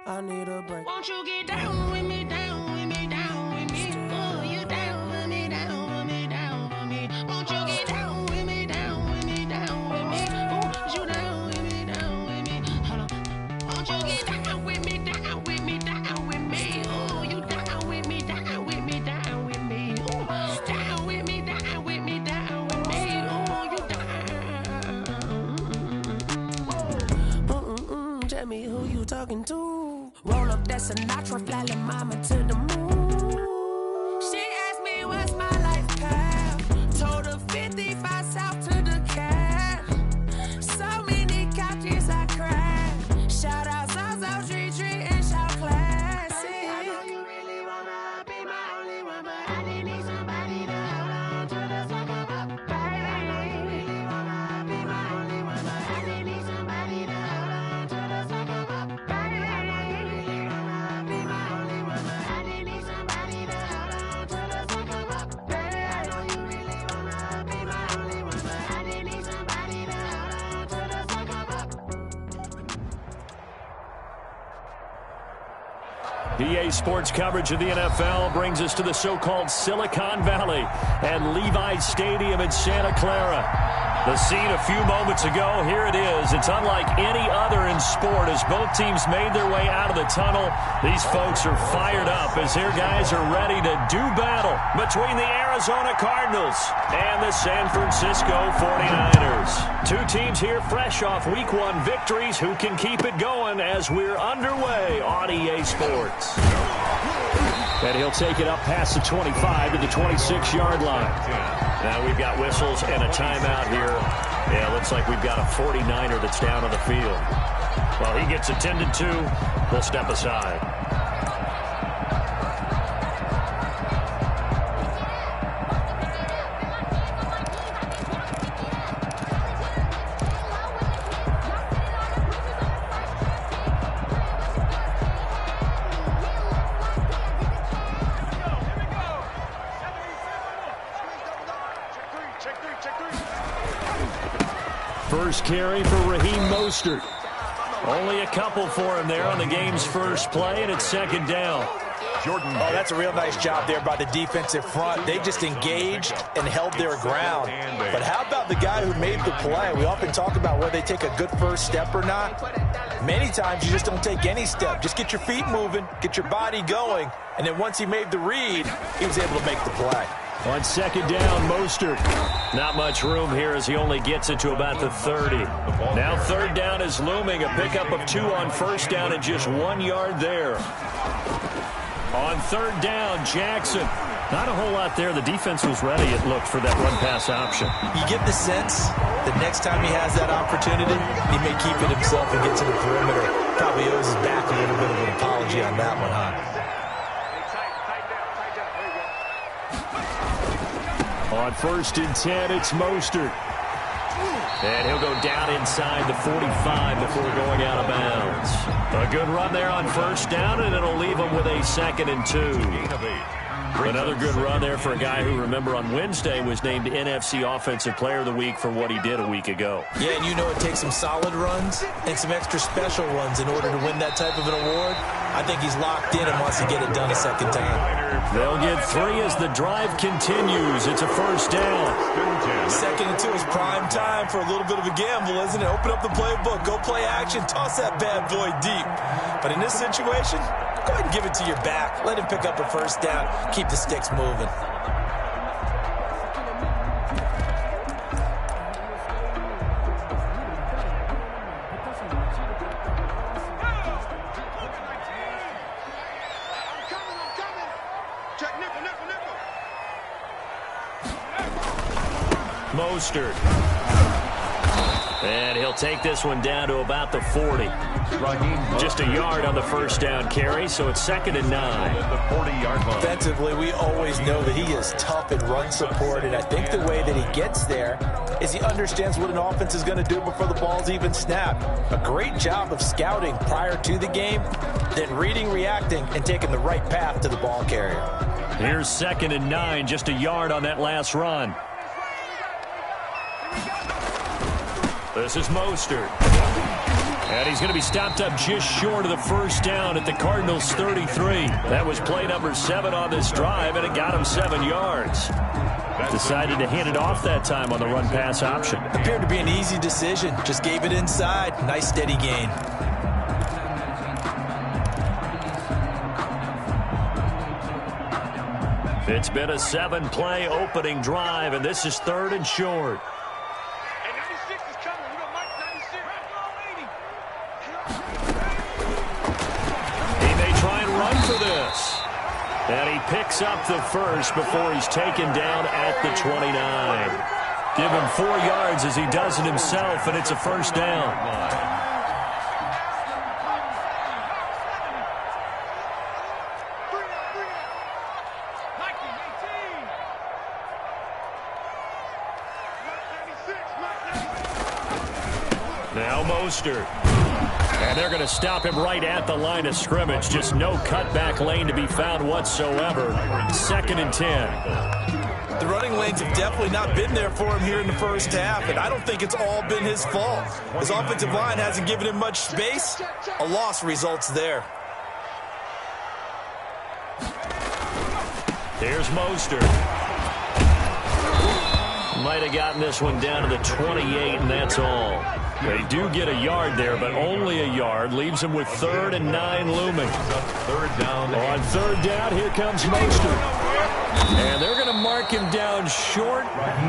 I need a break. Won't you get down with me, down with me, down with me? Oh, you down with me, down with me, down with me. Won't you get down with me, down with me, down with me? Oh, you down with me, down with me? Hold on. Won't you get down with me, down with me, down with me? Oh, you down with me, down with me, down with me? Oh, down with me, down with me, down with me? Oh, you down. Tell me who you talking to. Roll up that Sinatra, fly la mama to the moon. She asked me what's my life path. Told her 55 south to the cab. So many couches I cried. Shout out South Street and shout classic. I know you really wanna be my only one, but I didn't need somebody to hold on to the sucker up. Baby, I know you really wanna be my only one, but I didn't need somebody to hold on to the sucker up. Baby, I know you really wanna be my only one, but I didn't need somebody to hold on to the sucker up. Baby, I know you really wanna be my only one, but I didn't need somebody to hold on to the sucker up. EA Sports coverage of the NFL brings us to the so-called Silicon Valley and Levi's Stadium in Santa Clara. The scene a few moments ago, here it is. It's unlike any other in sport as both teams made their way out of the tunnel. These folks are fired up as their guys are ready to do battle between the Arizona Cardinals and the San Francisco 49ers. Two teams here fresh off Week 1 victories who can keep it going as we're underway on EA Sports. And he'll take it up past the 25 to the 26-yard line. Now we've got whistles and a timeout here. Yeah, looks like we've got a 49er that's down on the field. While he gets attended to, we'll step aside. First carry for Raheem Mostert. Only a couple for him there on the game's first play, and it's second down. Jordan. Oh, that's a real nice job there by the defensive front. They just engaged and held their ground. But how about the guy who made the play? We often talk about whether they take a good first step or not. Many times you just don't take any step. Just get your feet moving, get your body going, and then once he made the read, he was able to make the play. On second down, Mostert. Not much room here as he only gets it to about the 30. Now third down is looming. A pickup of 2 on first down and just 1 yard there. On third down, Jackson. Not a whole lot there. The defense was ready, it looked, for that run-pass option. You get the sense the next time he has that opportunity, he may keep it himself and get to the perimeter. Probably owes his back a little bit of an apology on that one, huh? On first and 10, it's Mostert. And he'll go down inside the 45 before going out of bounds. A good run there on first down, and it'll leave him with a second and 2. Another good run there for a guy who, remember, on Wednesday was named NFC Offensive Player of the Week for what he did a week ago. Yeah, and you know it takes some solid runs and some extra special runs in order to win that type of an award. I think he's locked in and wants to get it done a second time. They'll get 3 as the drive continues. It's a first down. Second and 2 is prime time for a little bit of a gamble, isn't it? Open up the playbook, go play action, toss that bad boy deep. But in this situation, go ahead and give it to your back. Let him pick up a first down. Keep the sticks moving. Mostert. And he'll take this one down to about the 40. Just a yard on the first down carry, so it's second and 9. Defensively, we always know that he is tough in run support, and I think the way that he gets there is he understands what an offense is going to do before the ball's even snapped. A great job of scouting prior to the game, then reading, reacting, and taking the right path to the ball carrier. Here's second and 9, just a yard on that last run. This is Mostert. And he's going to be stopped up just short of the first down at the Cardinals' 33. That was play number 7 on this drive, and it got him 7 yards. Decided to hand it off that time on the run-pass option. Appeared to be an easy decision. Just gave it inside. Nice steady gain. It's been a 7-play opening drive, and this is 3rd and short. He may try and run for this. And he picks up the first before he's taken down at the 29. Give him 4 yards as he does it himself, and it's a first down. Now Mostert. And they're going to stop him right at the line of scrimmage. Just no cutback lane to be found whatsoever. 2nd and 10. The running lanes have definitely not been there for him here in the first half, and I don't think it's all been his fault. His offensive line hasn't given him much space. A loss results there. Here's Mostert. Might have gotten this one down to the 28, and that's all. They do get a yard there, but only a yard. Leaves him with 3rd and 9 looming. On 3rd down, here comes Mostert. And they're going to mark him down short,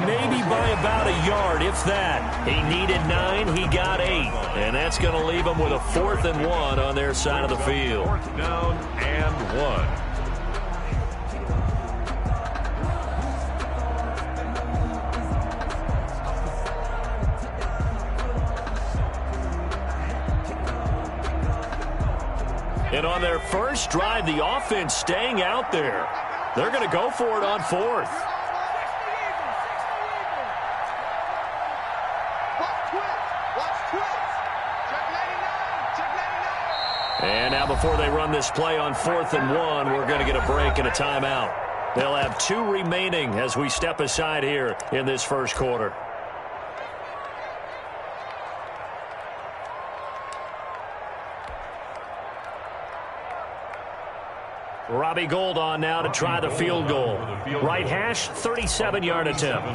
maybe by about a yard, if that. He needed 9, he got 8. And that's going to leave him with a 4th and 1 on their side of the field. 4th down and 1. And on their first drive, the offense staying out there. They're going to go for it on 4th. And now before they run this play on 4th and 1, we're going to get a break and a timeout. They'll have 2 remaining as we step aside here in this first quarter. Robbie Gould on now to try the field goal. Right hash, 37-yard attempt.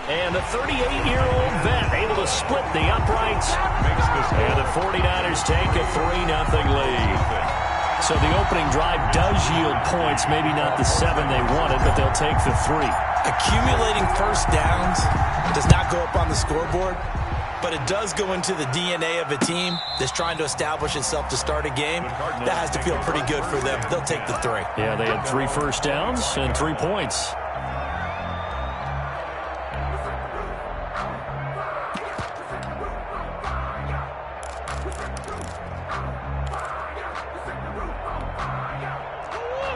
And the 38-year-old vet able to split the uprights. And the 49ers take a 3-0 lead. So the opening drive does yield points, maybe not the 7 they wanted, but they'll take the 3. Accumulating first downs does not go up on the scoreboard, but it does go into the DNA of a team that's trying to establish itself to start a game. That has to feel pretty good for them. They'll take the 3. Yeah, they had 3 first downs and 3 points.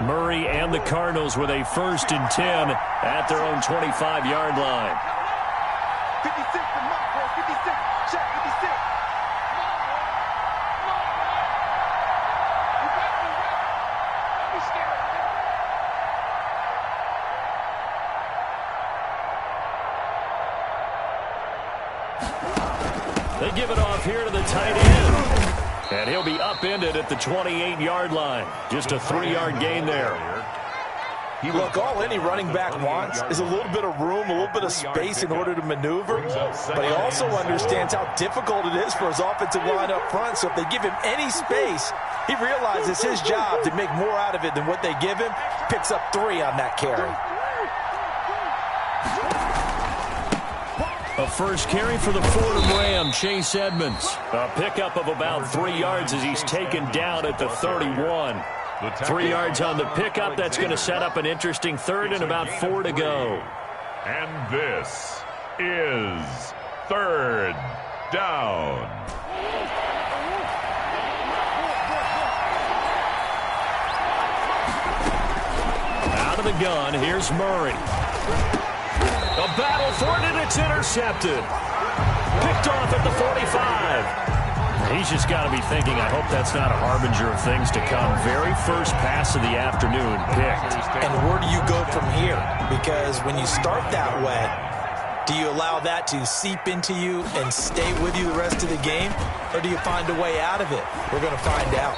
Murray and the Cardinals with a 1st and 10 at their own 25-yard line. 56 to Mark, bro. 56. Check 56. They give it off here to the tight end. And he'll be upended at the 28-yard line. Just a 3-yard gain there. Look, all any running back wants is a little bit of room, a little bit of space in order to maneuver. But he also understands how difficult it is for his offensive line up front. So if they give him any space, he realizes it's his job to make more out of it than what they give him. Picks up 3 on that carry. A first carry for the Fordham Ram, Chase Edmonds. A pickup of about 3 yards as he's taken down at the 31. 3 yards on the pickup. That's going to set up an interesting 3rd and about 4 to go. And this is 3rd down. Out of the gun, here's Murray. A battle for it, and it's intercepted. Picked off at the 45. He's just got to be thinking, I hope that's not a harbinger of things to come. Very first pass of the afternoon picked. And where do you go from here? Because when you start that way, Do you allow that to seep into you and stay with you the rest of the game, or do you find a way out of it? We're going to find out.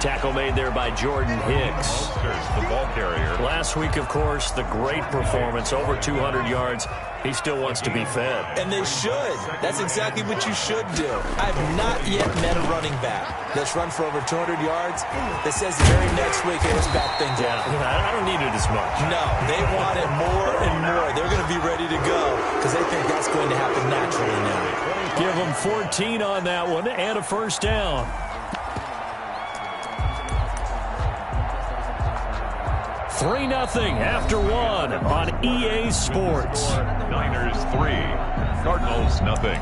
Tackle made there by Jordan Hicks. The ball carrier. Last week, of course, the great performance, over 200 yards. He still wants to be fed. And they should. That's exactly what you should do. I have not yet met a running back that's run for over 200 yards that says the very next week, hey, let's back things up. I don't need it as much. No, they want it more and more. They're going to be ready to go because they think that's going to happen naturally now. Give them 14 on that one and a first down. 3-0 after one on EA Sports. Niners 3, Cardinals nothing.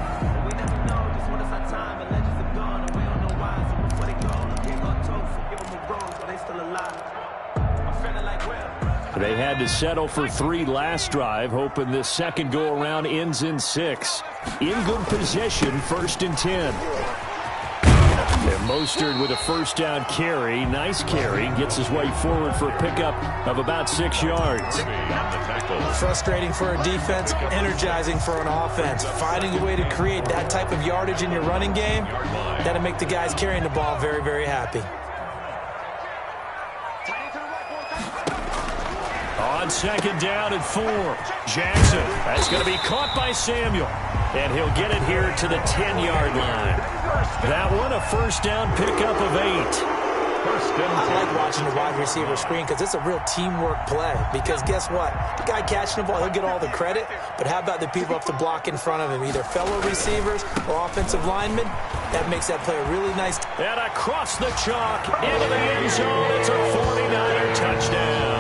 They had to settle for 3 last drive, hoping this second go-around ends in 6. In good position, 1st and 10. And Mostert with a first down carry. Nice carry. Gets his way forward for a pickup of about 6 yards. Frustrating for a defense, energizing for an offense. Finding a way to create that type of yardage in your running game, that'll make the guys carrying the ball very, very happy. On second down and 4. Jackson. That's going to be caught by Samuel. And he'll get it here to the 10-yard line. That one, a first down pickup of 8. I like watching the wide receiver screen because it's a real teamwork play. Because guess what? The guy catching the ball, he'll get all the credit. But how about the people up the block in front of him, either fellow receivers or offensive linemen? That makes that play a really nice. And across the chalk, into the end zone. It's a 49er touchdown.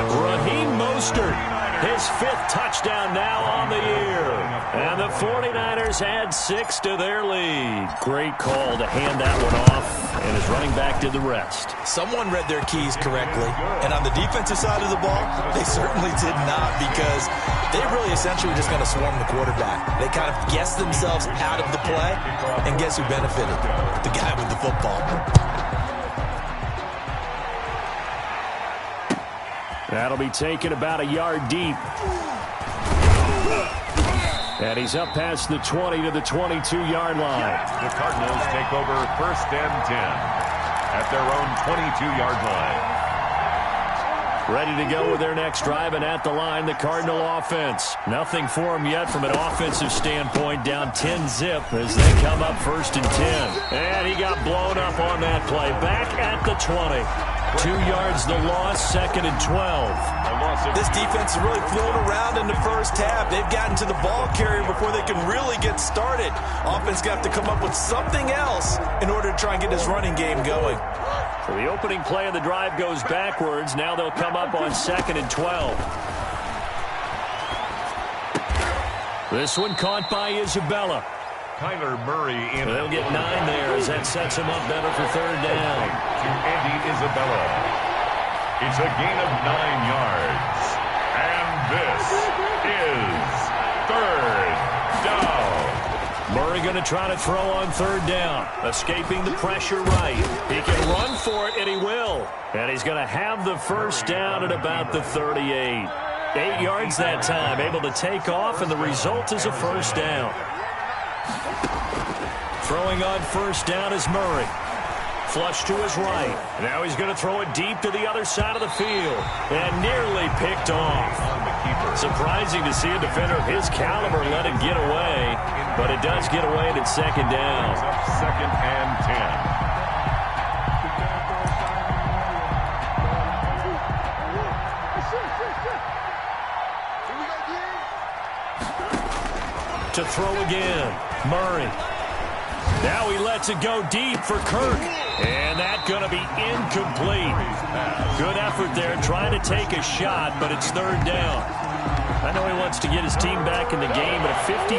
Raheem Mostert. His 5th touchdown now on the year. And the 49ers add 6 to their lead. Great call to hand that one off, and his running back did the rest. Someone read their keys correctly, and on the defensive side of the ball, they certainly did not, because they really essentially were just going to swarm the quarterback. They kind of guessed themselves out of the play, and guess who benefited? The guy with the football. That'll be taken about a yard deep. And he's up past the 20 to the 22-yard line. The Cardinals take over 1st and 10 at their own 22-yard line. Ready to go with their next drive, and at the line, the Cardinal offense. Nothing for them yet from an offensive standpoint, down 10-zip as they come up 1st and 10. And he got blown up on that play. Back at the 20. 2 yards the loss, 2nd and 12. This defense has really flown around in the first half. They've gotten to the ball carrier before they can really get started. Offense got to come up with something else in order to try and get this running game going. So the opening play of the drive goes backwards. Now they'll come up on 2nd and 12. This one caught by Isabella. Kyler Murray in. They'll get 9 there as that sets him up better for 3rd down. To Andy Isabella. It's a gain of 9 yards. And this is 3rd down. Murray going to try to throw on 3rd down. Escaping the pressure right. He can run for it, and he will. And he's going to have the first down at about the 38. 8 yards that time. Able to take off, and the result is a first down. Throwing on 1st down is Murray. Flush to his right. Now he's going to throw it deep to the other side of the field. And nearly picked off. Surprising to see a defender of his caliber let it get away. But it does get away at 2nd down. 2nd and 10. To throw again. Murray. Now he lets it go deep for Kirk. And that's going to be incomplete. Good effort there trying to take a shot, but it's 3rd down. I know he wants to get his team back in the game, but a 50-50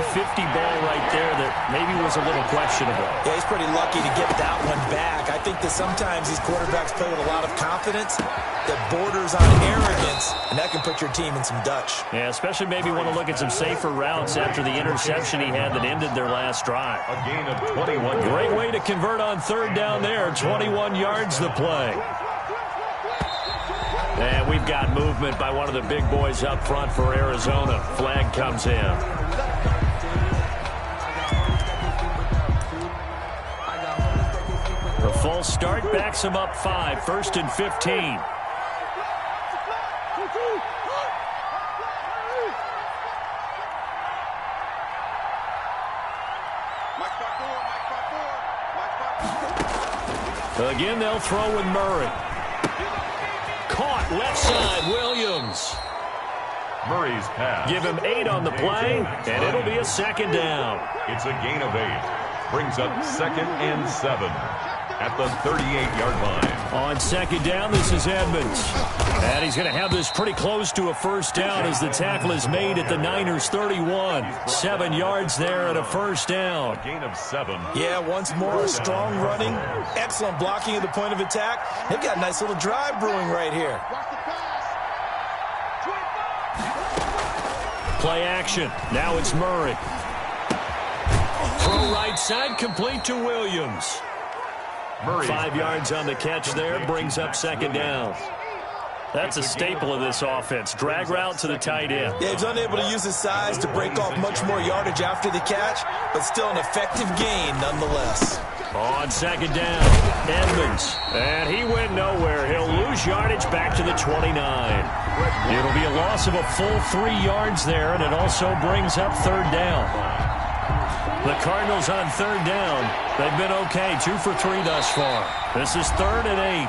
ball right there that maybe was a little questionable. Yeah, he's pretty lucky to get that one back. I think that sometimes these quarterbacks play with a lot of confidence that borders on arrogance, and that can put your team in some Dutch. Yeah, especially maybe want to look at some safer routes after the interception he had that ended their last drive. A gain of 21. Great way to convert on 3rd down there. 21 yards the play. And we've got movement by one of the big boys up front for Arizona. Flag comes in. The false start backs him up 5, 1st and 15. Again, they'll throw with Murray. Caught left side, Williams. Murray's pass. Give him 8 on the play, and it'll be a 2nd down. It's a gain of 8. Brings up 2nd and 7 at the 38-yard line. On 2nd down, this is Edmonds. And he's going to have this pretty close to a 1st down as the tackle is made at the Niners' 31. 7 yards there and a 1st down. A gain of 7. Yeah, once more, strong running, excellent blocking at the point of attack. They've got a nice little drive brewing right here. Play action. Now it's Murray. Throw right side, complete to Williams. 5 yards on the catch there, brings up 2nd down. That's a staple of this offense. Drag route to the tight end. Yeah, he's unable to use his size to break off much more yardage after the catch, but still an effective gain nonetheless. On 2nd down, Edmonds. And he went nowhere. He'll lose yardage back to the 29. It'll be a loss of a full 3 yards there, and it also brings up 3rd down. The Cardinals on 3rd down. They've been okay, 2 for 3 thus far. This is 3rd and 8.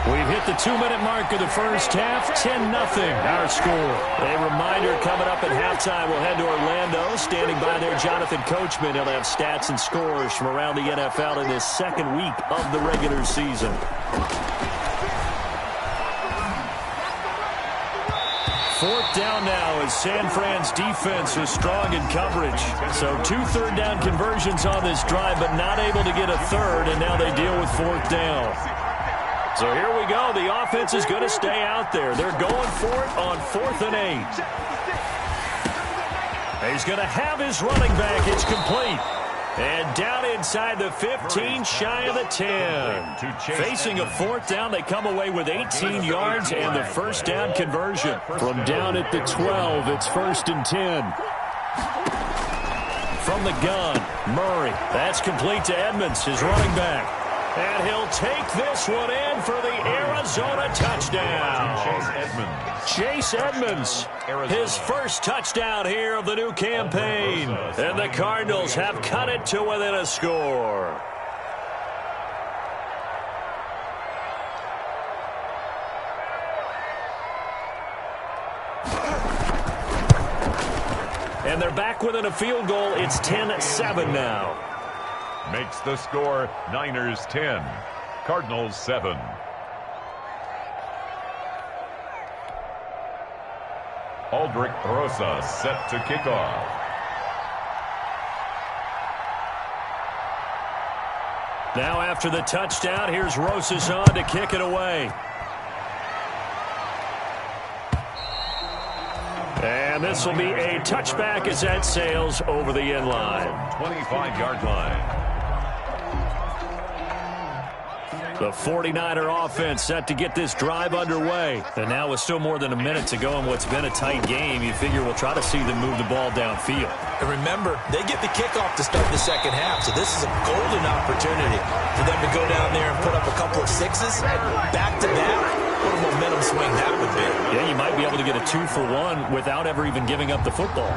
We've hit the 2-minute mark of the first half, 10-0 our score. A reminder coming up at halftime, we'll head to Orlando. Standing by there, Jonathan Coachman. He'll have stats and scores from around the NFL in this 2nd week of the regular season. 4th down now as San Fran's defense was strong in coverage. So 2 third-down conversions on this drive, but not able to get a 3rd, and now they deal with 4th down. So here we go. The offense is going to stay out there. They're going for it on 4th and 8. He's going to have his running back. It's complete. And down inside the 15, shy of the 10. Facing a 4th down, they come away with 18 yards and the 1st down conversion. From down at the 12, it's 1st and 10. From the gun, Murray. That's complete to Edmonds, his running back. And he'll take this one in for the Arizona touchdown. Chase Edmonds, his first touchdown here of the new campaign. And the Cardinals have cut it to within a score. And they're back within a field goal. It's 10-7 now. Makes the score Niners 10, Cardinals 7. Aldrich Rosa set to kick off. Now after the touchdown, here's Rosas on to kick it away. And this will be a touchback as that sails over the end line. 25-yard line. The 49er offense set to get this drive underway. And now with still more than a minute to go in what's been a tight game, you figure we'll try to see them move the ball downfield. And remember, they get the kickoff to start the 2nd half, so this is a golden opportunity for them to go down there and put up a couple of 6s back-to-back. What a momentum swing that would be. Yeah, you might be able to get a 2-for-1 without ever even giving up the football.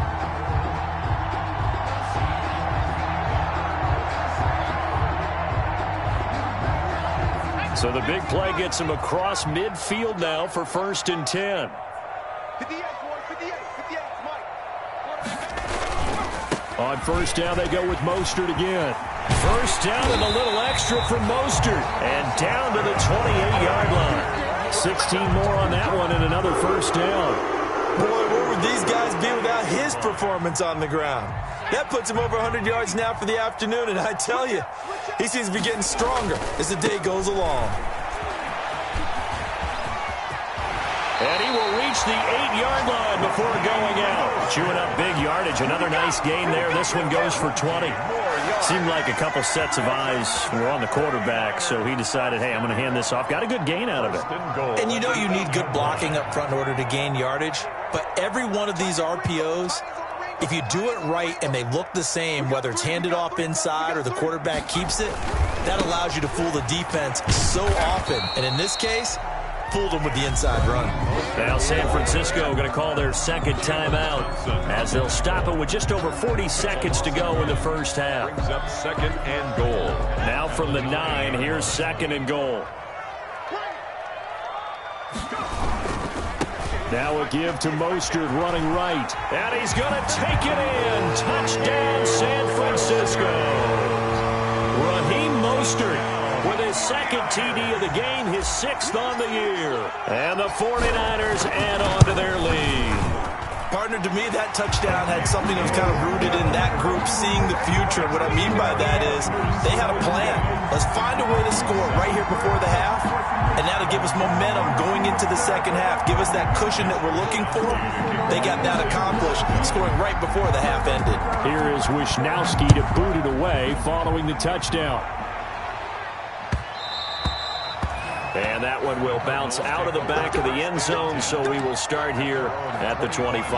So the big play gets him across midfield now for 1st and 10. 58, Mike. On 1st down, they go with Mostert again. 1st down and a little extra for Mostert. And down to the 28-yard line. 16 more on that one and another 1st down. Boy, where would these guys be without his performance on the ground? That puts him over 100 yards now for the afternoon, and I tell you, he seems to be getting stronger as the day goes along. And he will reach the 8-yard line before going out. Chewing up big yardage. Another nice gain there. This one goes for 20. Seemed like a couple sets of eyes were on the quarterback, so he decided, hey, I'm going to hand this off. Got a good gain out of it. And you know you need good blocking up front in order to gain yardage, but every one of these RPOs, if you do it right and they look the same, whether it's handed off inside or the quarterback keeps it, that allows you to fool the defense so often. And in this case, fooled them with the inside run. Now San Francisco going to call their second timeout as they'll stop it with just over 40 seconds to go in the first half. Brings up 2nd and goal. Now from the 9, here's 2nd and goal. Now a give to Mostert running right. And he's going to take it in. Touchdown, San Francisco. Raheem Mostert with his 2nd TD of the game, his 6th on the year. And the 49ers add on to their lead. Partner, to me, that touchdown had something that was kind of rooted in that group seeing the future. What I mean by that is they had a plan. Let's find a way to score right here before the half, and that'll give us momentum going into the second half. Give us that cushion that we're looking for. They got that accomplished, scoring right before the half ended. Here is Wisnowski to boot it away following the touchdown. And that one will bounce out of the back of the end zone, so we will start here at the 25.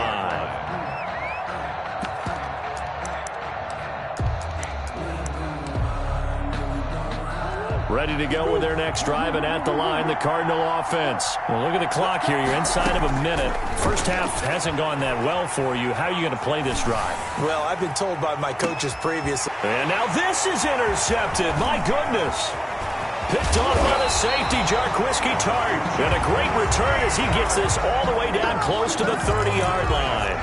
Ready to go with their next drive, and at the line, the Cardinal offense. Well, look at the clock here. You're inside of a minute. First half hasn't gone that well for you. How are you going to play this drive? Well, I've been told by my coaches previously. And now this is intercepted. My goodness. Picked off by the safety, Jarquiski Tart. And a great return as he gets this all the way down close to the 30-yard line.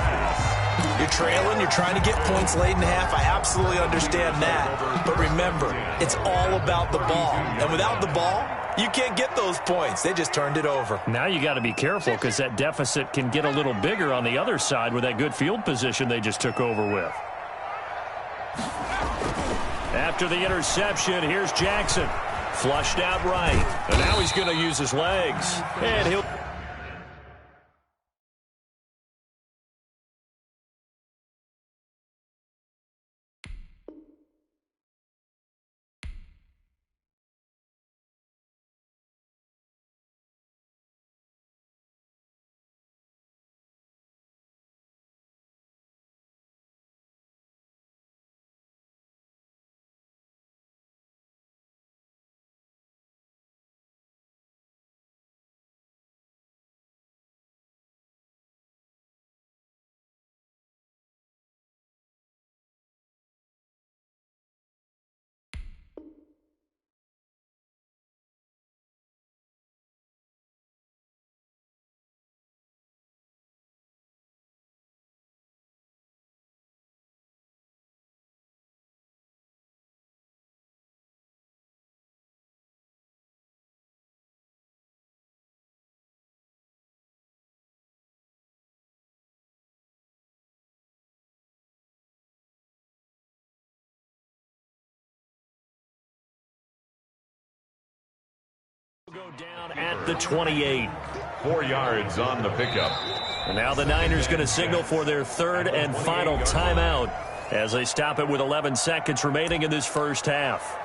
You're trailing, you're trying to get points late in half. I absolutely understand that. But remember, it's all about the ball. And without the ball, you can't get those points. They just turned it over. Now you got to be careful because that deficit can get a little bigger on the other side with that good field position they just took over with. After the interception, here's Jackson. Flushed out right. And now he's going to use his legs. And he'll... go down at the 28. 4 yards on the pickup. And now the Niners going to signal for their 3rd and final timeout as they stop it with 11 seconds remaining in this first half.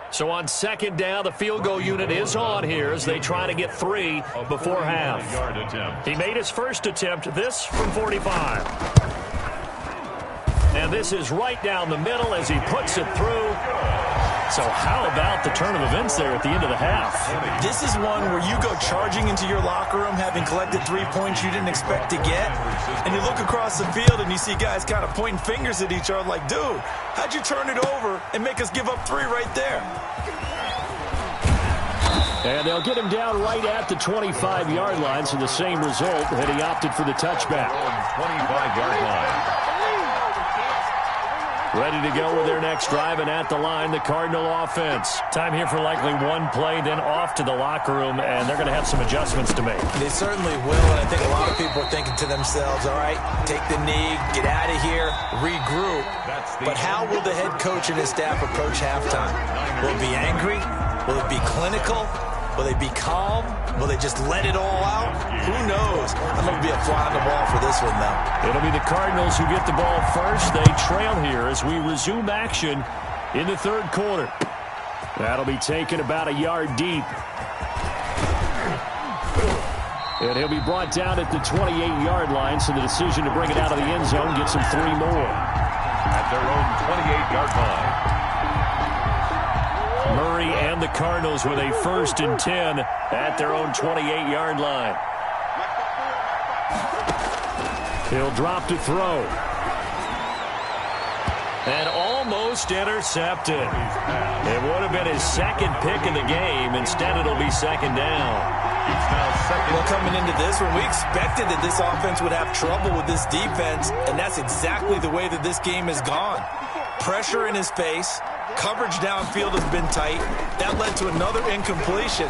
So on 2nd down, the field goal unit is on here as they try to get 3 before half. He made his first attempt, this from 45. And this is right down the middle as he puts it through. So how about the turn of events there at the end of the half? This is one where you go charging into your locker room having collected 3 points you didn't expect to get, and you look across the field and you see guys kind of pointing fingers at each other like, dude, how'd you turn it over and make us give up 3 right there? And they'll get him down right at the 25-yard line, so the same result that he opted for the touchback. 25-yard line. Ready to go with their next drive, and at the line, the Cardinal offense. Time here for likely one play, then off to the locker room, and they're going to have some adjustments to make. They certainly will, and I think a lot of people are thinking to themselves, all right, take the knee, get out of here, regroup. But how will the head coach and his staff approach halftime? Will it be angry? Will it be clinical? Will they be calm? Will they just let it all out? Who knows? I'm going to be a fly on the wall for this one, though. It'll be the Cardinals who get the ball first. They trail here as we resume action in the third quarter. That'll be taken about a yard deep. And he'll be brought down at the 28-yard line, so the decision to bring it out of the end zone gets him 3 more. At their own 28-yard line. Murray and the Cardinals with a 1st and 10 at their own 28-yard line. He'll drop to throw. And almost intercepted. It would have been his second pick of the game. Instead, it'll be 2nd down. Well, coming into this one, we expected that this offense would have trouble with this defense, and that's exactly the way that this game has gone. Pressure in his face. Coverage downfield has been tight. That led to another incompletion.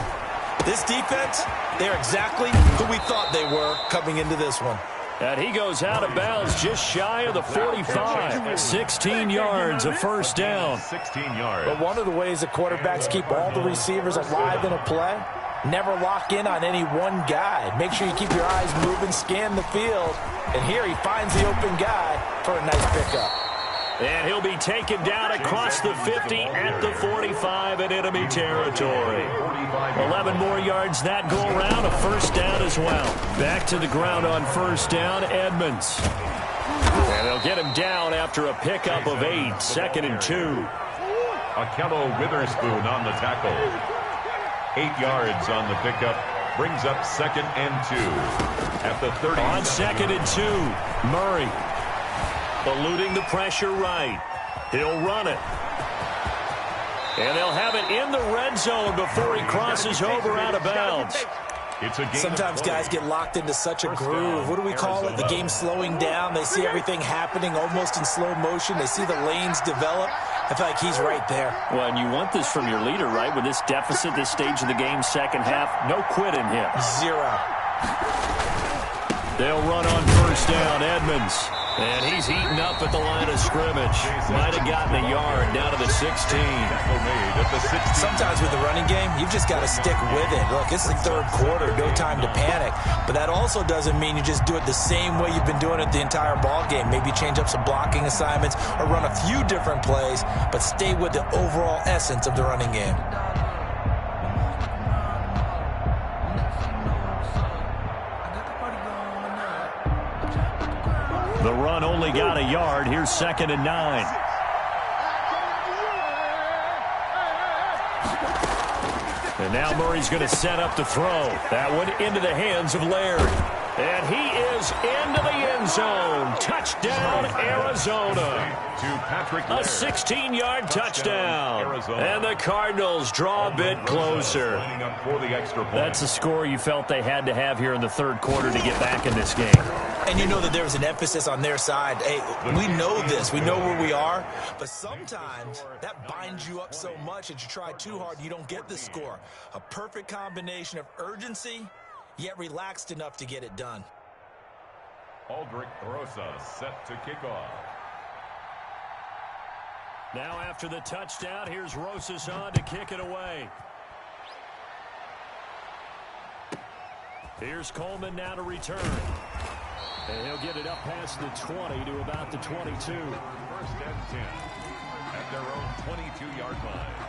This defense, they're exactly who we thought they were coming into this one. And he goes out of bounds just shy of the 45. 16 yards, a 1st down. 16 yards. But one of the ways that quarterbacks keep all the receivers alive in a play, never lock in on any one guy. Make sure you keep your eyes moving, scan the field. And here he finds the open guy for a nice pickup. And he'll be taken down across the 50 at the 45 in enemy territory. 11 more yards that go around, a 1st down as well. Back to the ground on 1st down, Edmonds. And they'll get him down after a pickup of 8, 2nd and 2. Akello Witherspoon on the tackle. 8 yards on the pickup. Brings up 2nd and 2. At the 30. On 2nd and 2, Murray. Eluding the pressure right. He'll run it. And they'll have it in the red zone before he crosses over out of bounds. Sometimes guys get locked into such a groove. What do we call it? The game slowing down. They see everything happening almost in slow motion. They see the lanes develop. I feel like he's right there. Well, and you want this from your leader, right? With this deficit, this stage of the game, 2nd half, no quit in him. 0. They'll run on 1st down, Edmonds. And he's eaten up at the line of scrimmage. Might have gotten a yard down to the 16. Sometimes with the running game, you've just got to stick with it. Look, it's the third quarter, no time to panic. But that also doesn't mean you just do it the same way you've been doing it the entire ball game. Maybe change up some blocking assignments or run a few different plays, but stay with the overall essence of the running game. The run only got a yard. Here's 2nd and 9. And now Murray's going to set up the throw. That one into the hands of Laird. And he is into the end zone. Touchdown, Arizona. A 16-yard touchdown. And the Cardinals draw a bit closer. That's a score you felt they had to have here in the third quarter to get back in this game. And you know that there was an emphasis on their side. Hey, we know this. We know where we are. But sometimes that binds you up so much that you try too hard, you don't get the score. A perfect combination of urgency, yet relaxed enough to get it done. Aldrich Rosa set to kick off. Now after the touchdown, here's Rosas on to kick it away. Here's Coleman now to return. And he'll get it up past the 20 to about the 22. 1st and 10 at their own 22-yard line.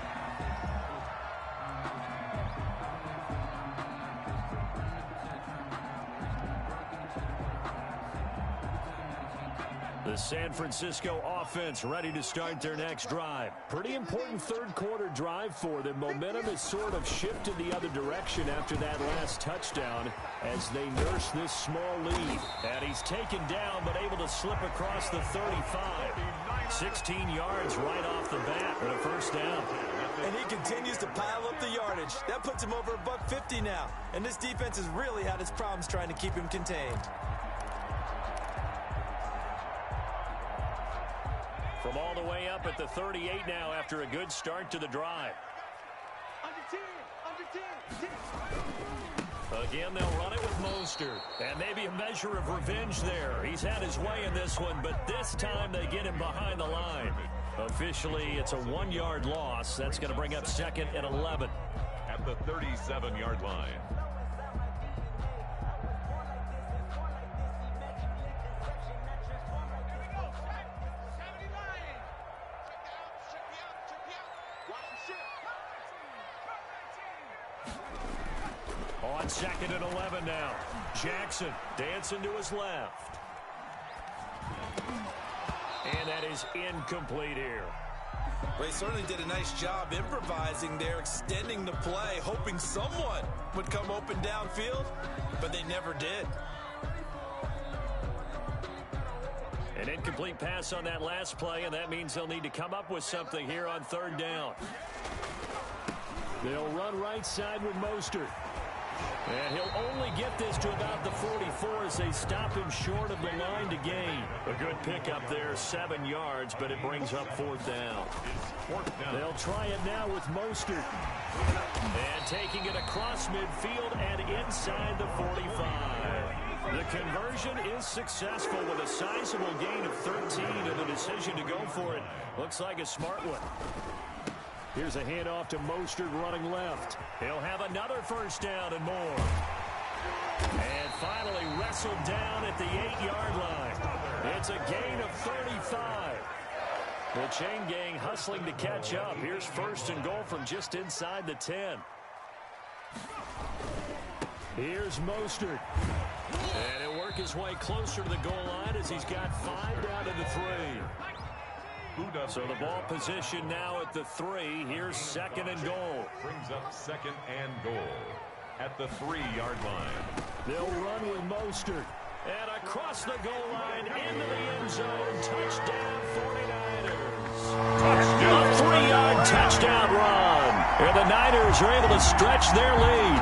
The San Francisco offense ready to start their next drive. Pretty important third quarter drive for them. Momentum has sort of shifted the other direction after that last touchdown as they nurse this small lead. And he's taken down but able to slip across the 35. 16 yards right off the bat for a 1st down. And he continues to pile up the yardage. That puts him over $150 now. And this defense has really had its problems trying to keep him contained. From all the way up at the 38 now after a good start to the drive. Again, they'll run it with Mostert. And maybe a measure of revenge there. He's had his way in this one, but this time they get him behind the line. Officially, it's a 1-yard loss. That's going to bring up 2nd and 11. at the 37-yard line. On 2nd and 11 now. Jackson dancing to his left. And that is incomplete here. Well, he certainly did a nice job improvising there, extending the play, hoping someone would come open downfield, but they never did. An incomplete pass on that last play, and that means they'll need to come up with something here on 3rd down. They'll run right side with Mostert. And he'll only get this to about the 44 as they stop him short of the line to gain. A good pickup there, 7 yards, but it brings up 4th down. They'll try it now with Mostert. And taking it across midfield and inside the 45. The conversion is successful with a sizable gain of 13 and the decision to go for it. Looks like a smart one. Here's a handoff to Mostert running left. He'll have another 1st down and more. And finally wrestled down at the 8-yard line. It's a gain of 35. The chain gang hustling to catch up. Here's 1st and goal from just inside the 10. Here's Mostert. And he'll work his way closer to the goal line as he's got 5 down to the 3. So the ball position now at the 3. Here's 2nd and goal. Brings up 2nd and goal at the 3-yard line. They'll run with Mostert. And across the goal line into the end zone. Touchdown 49ers. Touchdown. A 3-yard touchdown run. And the Niners are able to stretch their lead.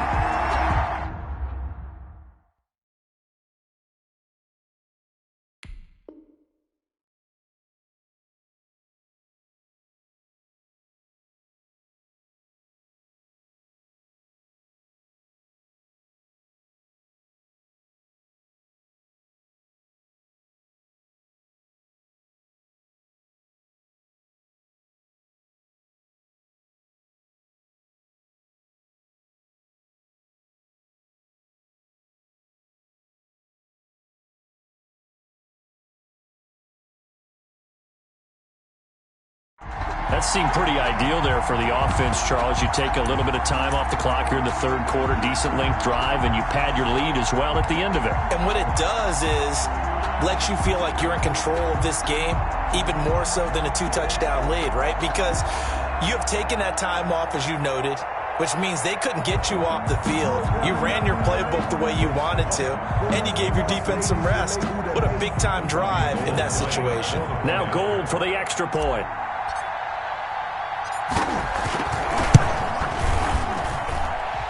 That seemed pretty ideal there for the offense, Charles. You take a little bit of time off the clock here in the 3rd quarter, decent length drive, and you pad your lead as well at the end of it. And what it does is lets you feel like you're in control of this game, even more so than a 2-touchdown lead, right? Because you have taken that time off, as you noted, which means they couldn't get you off the field. You ran your playbook the way you wanted to, and you gave your defense some rest. What a big-time drive in that situation. Now Gold for the extra point.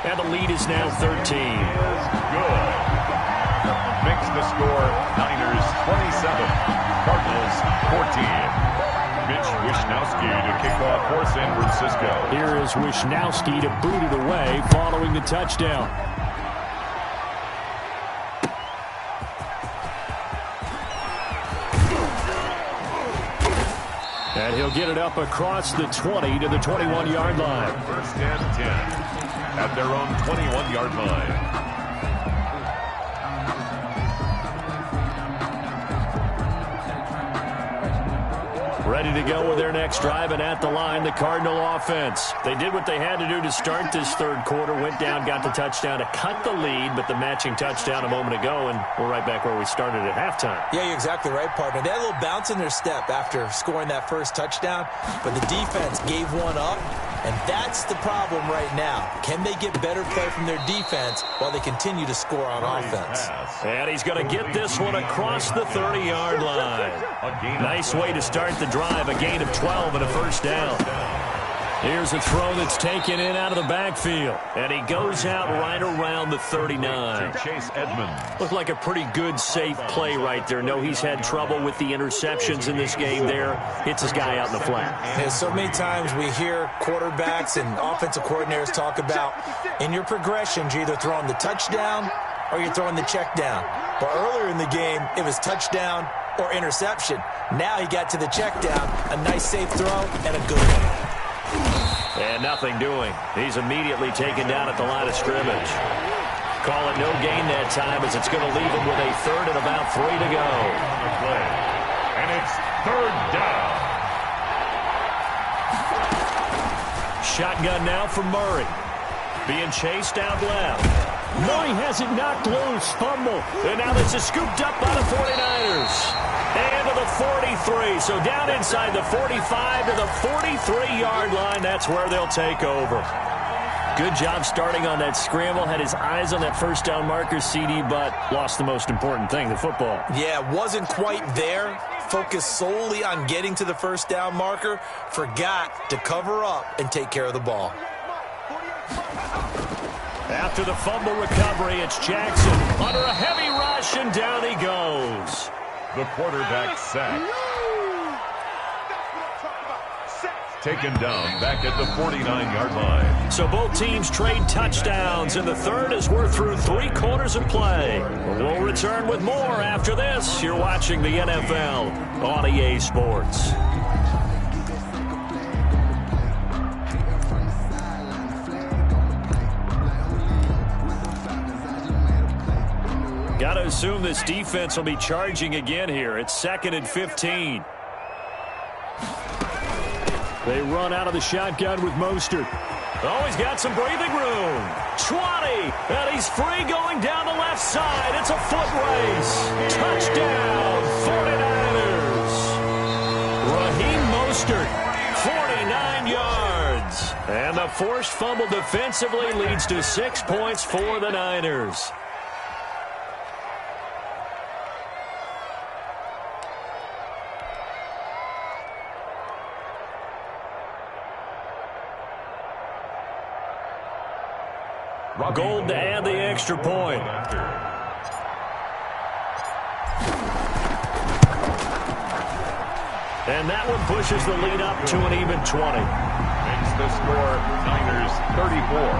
And the lead is now 13. Good. Makes the score Niners 27, Cardinals 14. Mitch Wishnowsky to kick off for San Francisco. Here is Wishnowsky to boot it away following the touchdown. And he'll get it up across the 20 to the 21-yard line. 1st and 10 at their own 21-yard line. Ready to go with their next drive, and at the line, the Cardinal offense. They did what they had to do to start this 3rd quarter, went down, got the touchdown to cut the lead, but the matching touchdown a moment ago, and we're right back where we started at halftime. Yeah, you're exactly right, partner. They had a little bounce in their step after scoring that 1st touchdown, but the defense gave one up, and that's the problem right now. Can they get better play from their defense while they continue to score on offense? And he's going to get this one across the 30-yard line. Nice way to start the drive, a gain of 12 and a 1st down. Here's a throw that's taken in out of the backfield, and he goes out right around the 39. Chase Edmonds. Looked like a pretty good, safe play right there. No, he's had trouble with the interceptions in this game there. Hits his guy out in the flat. And so many times we hear quarterbacks and offensive coordinators talk about in your progressions, you're either throwing the touchdown or you're throwing the check down. But earlier in the game, it was touchdown or interception. Now he got to the check down, a nice safe throw, and a good one. And nothing doing. He's immediately taken down at the line of scrimmage. Call it no gain that time as it's going to leave him with a third and about 3 to go. And it's third down. Shotgun now from Murray. Being chased out left. Murray has it knocked loose. Fumble. And now this is scooped up by the 49ers. And to the 43. So down inside the 45 to the 43-yard line. That's where they'll take over. Good job starting on that scramble. Had his eyes on that first down marker, CD, but lost the most important thing, the football. Yeah, wasn't quite there. Focused solely on getting to the first down marker. Forgot to cover up and take care of the ball. After the fumble recovery, it's Jackson under a heavy rush, and down he goes. The quarterback sacked. Taken down back at the 49-yard line. So both teams trade touchdowns in the third as we're through 3 quarters of play. We'll return with more after this. You're watching the NFL on EA Sports. Got to assume this defense will be charging again here. It's 2nd and 15. They run out of the shotgun with Mostert. Oh, he's got some breathing room. 20, and he's free going down the left side. It's a foot race. Touchdown, 49ers. Raheem Mostert, 49 yards. And the forced fumble defensively leads to 6 points for the Niners. Gold to add the extra point. And that one pushes the lead up to an even 20. Makes the score Niners 34,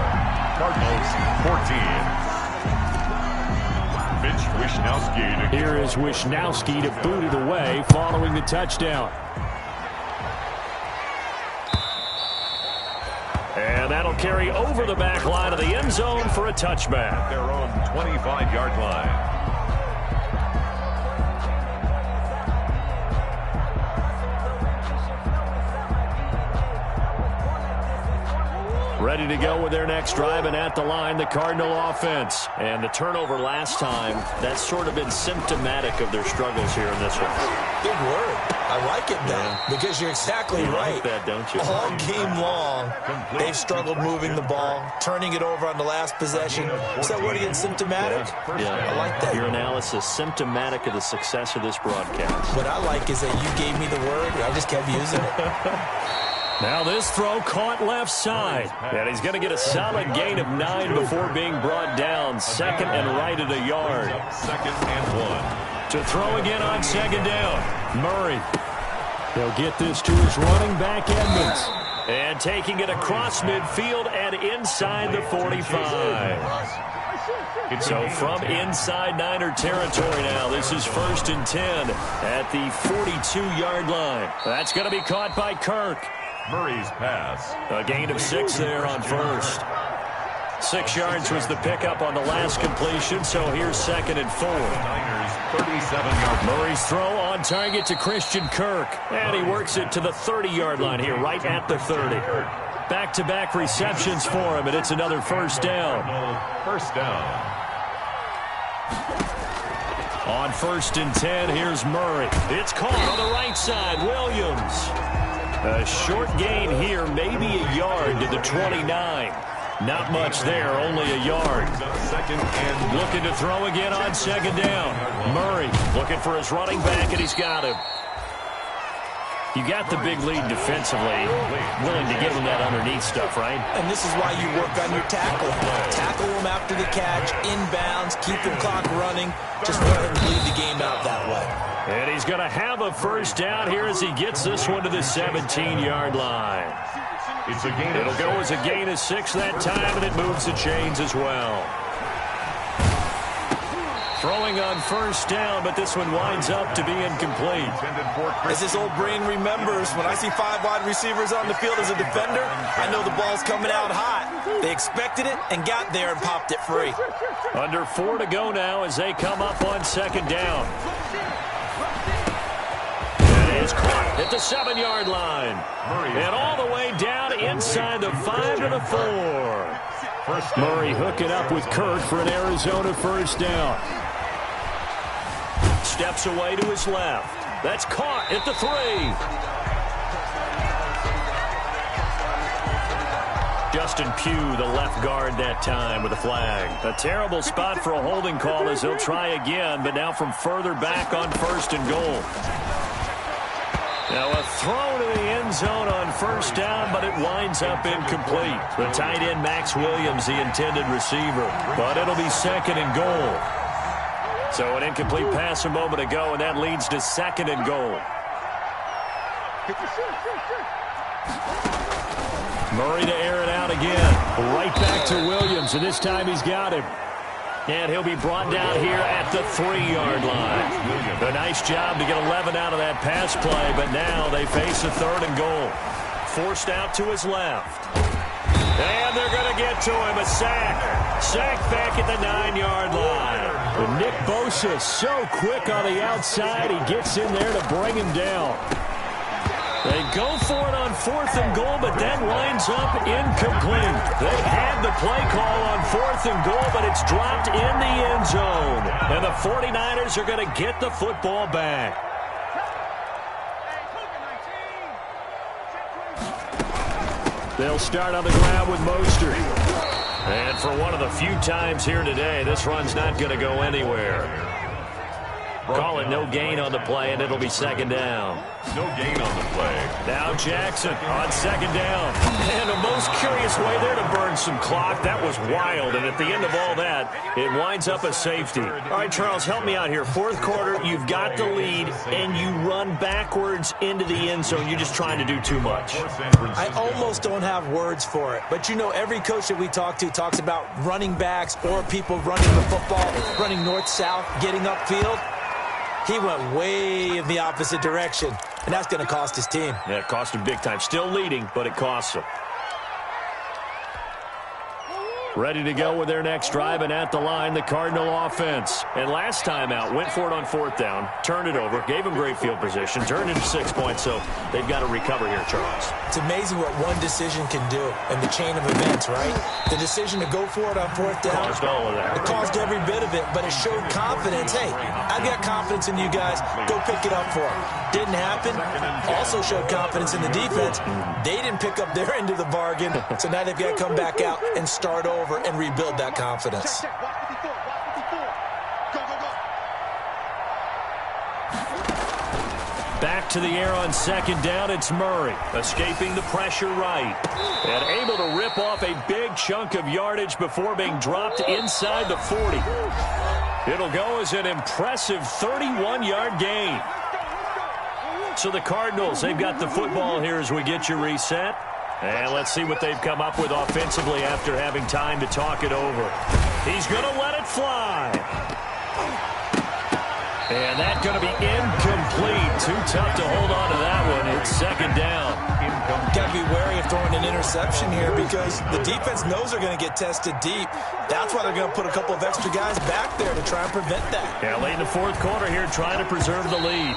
Cardinals 14. Mitch Wishnowsky. Here is Wishnowsky to boot it away following the touchdown. And that'll carry over the back line of the end zone for a touchback. Their own 25-yard line. Ready to go with their next drive, and at the line, the Cardinal offense. And the turnover last time, that's sort of been symptomatic of their struggles here in this one. Big word. I like it, Ben, because you're exactly right. Like that, don't you? All game long, they've struggled moving the ball, turning it over on the last possession. Is that word again, symptomatic? Yeah, I like that. Your analysis, symptomatic of the success of this broadcast. What I like is that you gave me the word, and I just kept using it. Now this throw caught left side. And he's going to get a solid gain of 9 before being brought down. 2nd and right at a yard. 2nd and 1. To throw again on 2nd down. Murray. He'll get this to his running back, Edmonds. And taking it across midfield and inside the 45. So from inside Niner territory now, this is 1st and 10 at the 42-yard line. That's going to be caught by Kirk. Murray's pass. A gain of 6 there on first. 6 yards was the pickup on the last completion, so here's 2nd and 4. Niners 37-yard. Murray's throw on target to Christian Kirk, and he works it to the 30-yard line here, right at the 30. Back-to-back receptions for him, and it's another first down. First down. On 1st and 10, here's Murray. It's caught on the right side, Williams. A short gain here, maybe a yard to the 29. Not much there, only a yard. 2nd and looking to throw again on 2nd down. Murray looking for his running back, and he's got him. You got the big lead defensively, willing to give him that underneath stuff, right? And this is why you work on your tackle. Tackle him after the catch, inbounds, keep the clock running. Just let him lead the game out that way. And he's going to have a first down here as he gets this one to the 17-yard line. It's a gain. It'll go as a gain of 6 that time, and it moves the chains as well. Throwing on first down, but this one winds up to be incomplete. As his old brain remembers, when I see 5 wide receivers on the field as a defender, I know the ball's coming out hot. They expected it and got there and popped it free. Under 4 to go now as they come up on second down. It is caught at the 7-yard line. And all the way down inside the 5 to the 4. Murray hooking up with Kurt for an Arizona first down. Steps away to his left. That's caught at the 3. Justin Pugh, the left guard that time with a flag. A terrible spot for a holding call as they'll try again, but now from further back on first and goal. Now a throw to the end zone on first down, but it winds up incomplete. The tight end, Max Williams, the intended receiver. But it'll be second and goal. So an incomplete pass a moment ago, and that leads to second and goal. Murray to air it out again. Right back to Williams, and this time he's got him. And he'll be brought down here at the 3-yard line. A nice job to get 11 out of that pass play, but now they face a third and goal. Forced out to his left. And they're going to get to him. A sack. Sack back at the 9-yard line. But Nick Bosa so quick on the outside, he gets in there to bring him down. They go for it on 4th and goal, but that winds up incomplete. They had the play call on 4th and goal, but it's dropped in the end zone. And the 49ers are going to get the football back. They'll start on the ground with Mostert. And for one of the few times here today, this run's not going to go anywhere. Call it no gain on the play, and it'll be second down. No gain on the play. Now Jackson on second down. And the most curious way there to burn some clock. That was wild, and at the end of all that, it winds up a safety. All right, Charles, help me out here. 4th quarter, you've got the lead, and you run backwards into the end zone. You're just trying to do too much. I almost don't have words for it. But, you know, every coach that we talk to talks about running backs or people running the football, running north-south, getting upfield. He went way in the opposite direction, and that's going to cost his team. Yeah, it cost him big time. Still leading, but it costs him. Ready to go with their next drive, and at the line, the Cardinal offense. And last time out, went for it on 4th down, turned it over, gave him great field position, turned it to 6 points, so they've got to recover here, Charles. It's amazing what one decision can do in the chain of events, right? The decision to go for it on 4th down. Caused all of that. It caused every bit of it, but it showed confidence. Hey, I've got confidence in you guys. Go pick it up for them. Didn't happen. Also showed confidence in the defense. They didn't pick up their end of the bargain, so now they've got to come back out and start over and rebuild that confidence. Back to the air on second down, it's Murray. Escaping the pressure right. And able to rip off a big chunk of yardage before being dropped inside the 40. It'll go as an impressive 31-yard gain. So the Cardinals, they've got the football here as we get you reset. And let's see what they've come up with offensively after having time to talk it over. He's going to let it fly. And that's going to be incomplete. Too tough to hold on to that one. It's second down. Got to be wary of throwing an interception here because the defense knows they're going to get tested deep. That's why they're going to put a couple of extra guys back there to try and prevent that. Yeah, late in the 4th quarter here, trying to preserve the lead.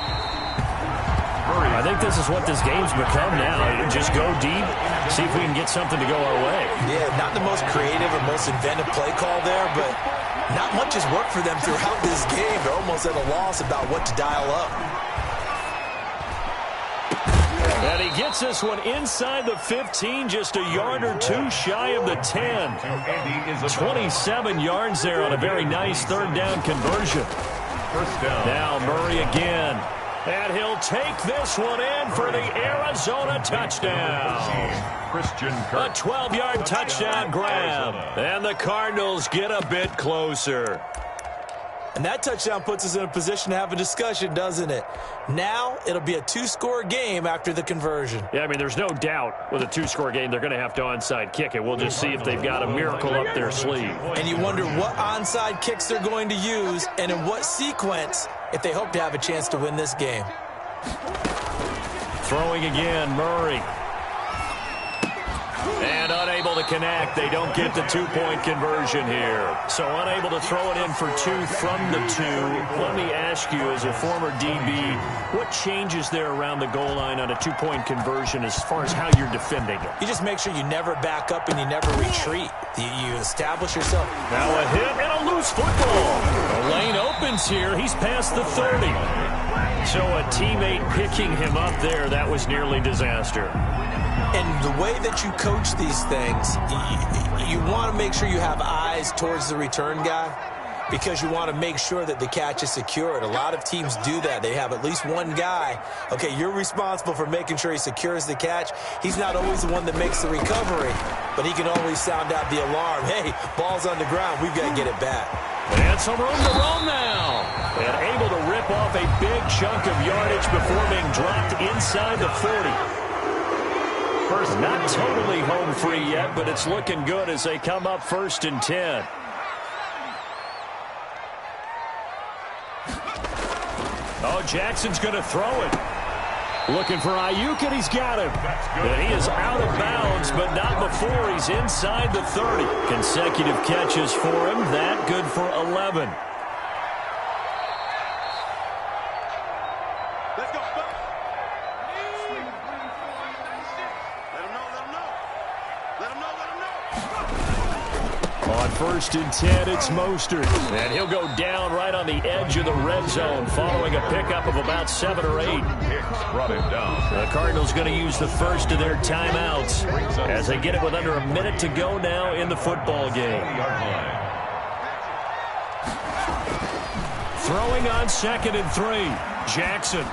I think this is what this game's become now. Just go deep, see if we can get something to go our way. Yeah, not the most creative or most inventive play call there, but not much has worked for them throughout this game. They're almost at a loss about what to dial up. And he gets this one inside the 15, just a yard or two shy of the 10. 27 yards there on a very nice 3rd down conversion. First down. Now Murray again. And he'll take this one in for the Arizona touchdown. Christian Kirk. A 12-yard touchdown grab. And the Cardinals get a bit closer. And that touchdown puts us in a position to have a discussion, doesn't it? Now it'll be a 2-score game after the conversion. Yeah, I mean, there's no doubt with a 2-score game they're going to have to onside kick it. We'll just see if they've got a miracle up their sleeve. And you wonder what onside kicks they're going to use and in what sequence if they hope to have a chance to win this game. Throwing again, Murray. And unable to connect. They don't get the 2-point conversion here. So unable to throw it in for 2 from the 2. Let me ask you, as a former DB, what changes there around the goal line on a 2-point conversion as far as how you're defending it? You just make sure you never back up and you never retreat. You establish yourself. Now a hit and a loose football. The lane opens here. He's past the 30. So a teammate picking him up there, that was nearly disaster. And the way that you coach these things, you want to make sure you have eyes towards the return guy because you want to make sure that the catch is secured. A lot of teams do that. They have at least one guy. Okay, you're responsible for making sure he secures the catch. He's not always the one that makes the recovery, but he can always sound out the alarm. Hey, ball's on the ground. We've got to get it back. And some room to roam now. And able to rip off a big chunk of yardage before being dropped inside the 40. Not totally home free yet, but it's looking good as they come up 1st and 10. Oh, Jackson's going to throw it. Looking for Ayuk, and he's got him. And he is out of bounds, but not before he's inside the 30. Consecutive catches for him. That good for 11. On 1st and 10, it's Mostert. And he'll go down right on the edge of the red zone following a pickup of about 7 or 8. Brought him down. The Cardinals going to use the first of their timeouts as they get it with under a minute to go now in the football game. Throwing on 2nd and 3. Jackson.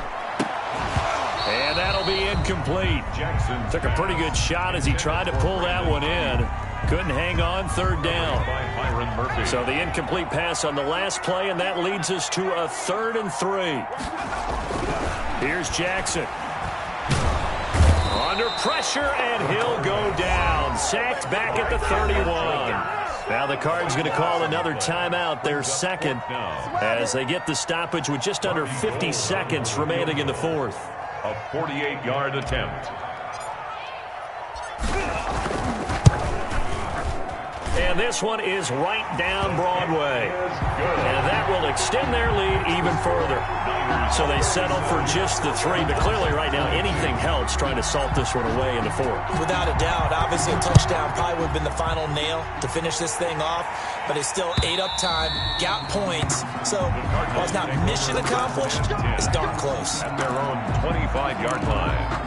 And that'll be incomplete. Jackson took a pretty good shot as he tried to pull that one in. Couldn't hang on, 3rd down. So the incomplete pass on the last play, and that leads us to a 3rd and 3. Here's Jackson. Under pressure, and he'll go down. Sacked back at the 31. Now the Cards going to call another timeout, their 2nd, as they get the stoppage with just under 50 seconds remaining in the 4th. A 48-yard attempt. And this one is right down Broadway. And that will extend their lead even further. So they settle for just the 3. But clearly right now anything helps trying to salt this one away in the 4th. Without a doubt, obviously a touchdown probably would have been the final nail to finish this thing off. But it's still 8 up time, got points. So while it's not mission accomplished, it's darn close. At their own 25-yard line.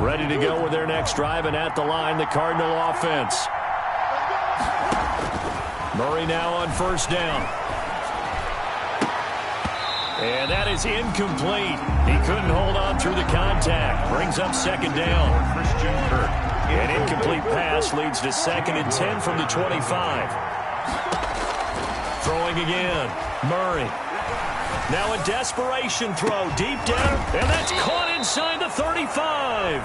Ready to go with their next drive, and at the line, the Cardinal offense. Murray now on 1st down. And that is incomplete. He couldn't hold on through the contact. Brings up 2nd down. Christian Kirk. An incomplete pass leads to 2nd and 10 from the 25. Throwing again. Murray. Now a desperation throw deep down, and that's caught inside the 35.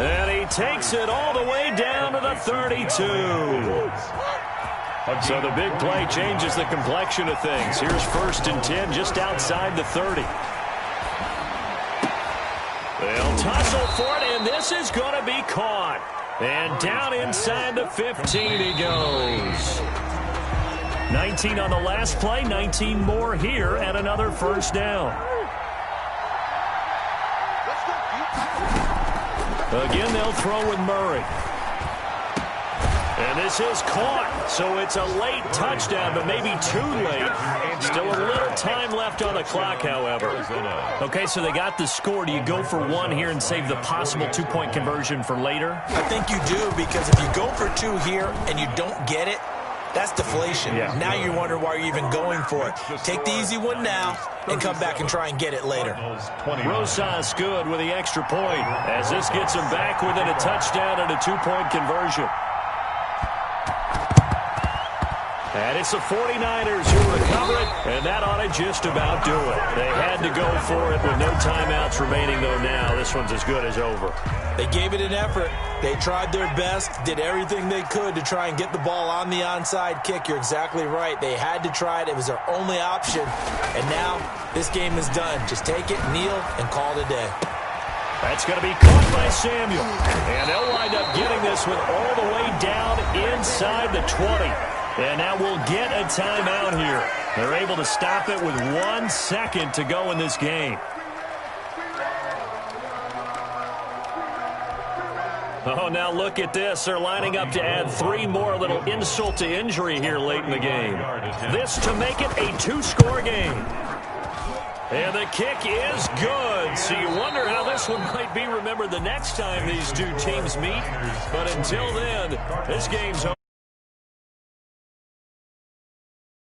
And he takes it all the way down to the 32. So the big play changes the complexion of things. Here's 1st and 10 just outside the 30. They'll tussle for it, and this is going to be caught. And down inside the 15 he goes. 19 on the last play, 19 more here at another 1st down. Again, they'll throw with Murray. And this is caught, so it's a late touchdown, but maybe too late. Still a little time left on the clock, however. Okay, so they got the score. Do you go for 1 here and save the possible 2-point conversion for later? I think you do, because if you go for 2 here and you don't get it, That's deflation. Yeah. Now you wonder why you're even going for it. Take the easy one now and come back and try and get it later. Rosas good with the extra point as this gets him back within a touchdown and a 2-point conversion. And it's the 49ers who recover it, and that ought to just about do it. They had to go for it with no timeouts remaining, though now this one's as good as over. They gave it an effort. They tried their best, did everything they could to try and get the ball on the onside kick. You're exactly right. They had to try it. It was their only option. And now this game is done. Just take it, kneel, and call it a day. That's going to be caught by Samuel. And they'll wind up getting this one all the way down inside the 20. And now we'll get a timeout here. They're able to stop it with 1 second to go in this game. Oh, now look at this. They're lining up to add 3 more, a little insult to injury here late in the game. This to make it a 2-score game. And the kick is good. So you wonder how this one might be remembered the next time these two teams meet. But until then, this game's over.